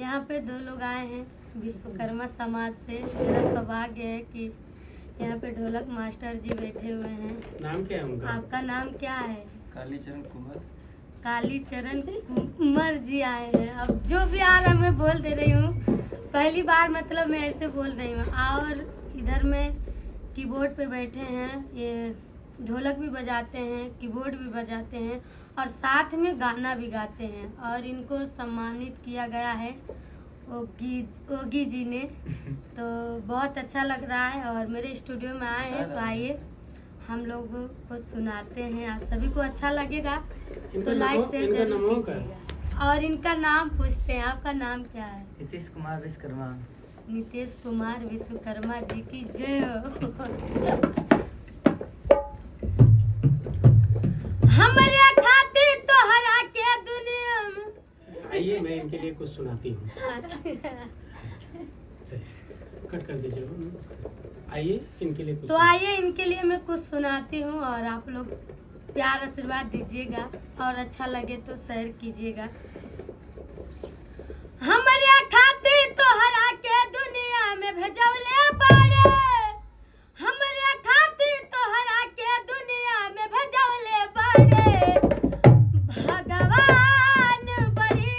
यहाँ पे 2 लोग आए हैं विश्वकर्मा समाज से। मेरा सौभाग्य है कि यहाँ पे ढोलक मास्टर जी बैठे हुए हैं। नाम क्या है उनका? आपका नाम क्या है? कालीचरण कुमार। कालीचरण कुंवर जी आए हैं। अब जो भी आ रहा है मैं बोल दे रही हूँ, पहली बार मतलब मैं ऐसे बोल रही हूँ। और इधर में कीबोर्ड पे बैठे हैं, ये ढोलक भी बजाते हैं, कीबोर्ड भी बजाते हैं और साथ में गाना भी गाते हैं। और इनको सम्मानित किया गया है ओगी जी ने, तो बहुत अच्छा लग रहा है। और मेरे स्टूडियो में आए हैं, तो आइए हम लोग को सुनाते हैं। आप सभी को अच्छा लगेगा तो लाइक शेयर जरूर कीजिएगा। और इनका नाम पूछते हैं, आपका नाम क्या है? नीतीश कुमार विश्वकर्मा। नीतीश कुमार विश्वकर्मा जी की जय हो। हमारे खातिर तोहरा के दुनिया में। आइए मैं इनके लिए कुछ सुनाती हूँ। अच्छा। कट कर दीजिएगा। आइए इनके लिए कुछ तो आइए इनके लिए मैं कुछ सुनाती हूँ और आप लोग प्यार आशीर्वाद दीजिएगा और अच्छा लगे तो शेयर कीजिएगा। हमारे खातिर तोहरा के दुनिया में भेजवले बाड़े, हमारे खातिर तोहरा के दुनिया में भेजवले बाड़े। भगवान बड़ी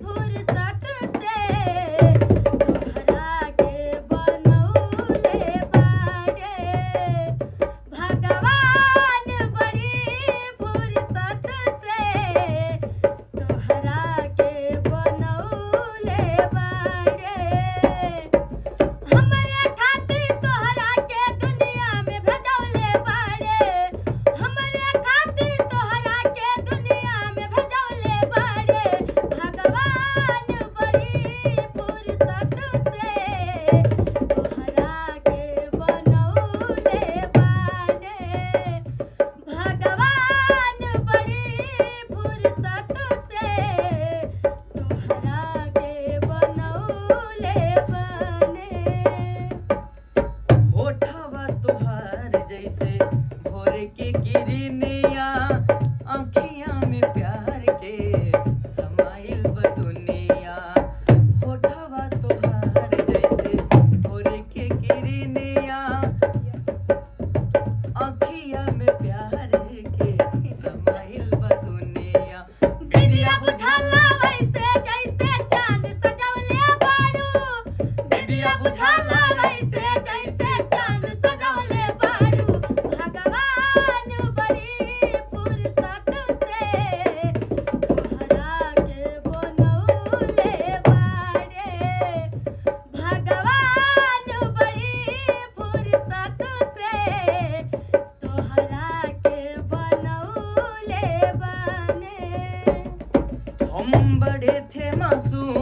फुर्सत से तोहरा के बनौले बाड़े। भगवान बड़ी फुर्सत से तोहरा के बनौले बाड़े। हमरे खातिर तोहरा के दुनिया में भेजवले बाड़े, हमरे खातिर तोहरा के दुनिया में भेजवले बाड़े। भगवान बड़ी फुर्सत से तोहरा के बनौले बाड़े। भगवान बड़ी फुर्सत से तोहरा के बनौले बने। होठवा तोहार जैसे भोर के किरनिया, आँखियाँ में प्यार के समाइल बा दुनिया। होठवा तोहार जैसे भोर के किरनिया, आँखियाँ में प्यार के समाइल बा दुनिया। बिदिया बुझाला वैसे जैसे चांद सजवले बाड़ू, बिदिया बुझाला वैसे जैसे चांद सजवले बाड़ू। भगवान बड़ी फुर्सत से तोहरा के बनौले बाड़े। भगवान बड़ी फुर्सत से तोहरा के बनौले बने। हम बड़े थे मासूम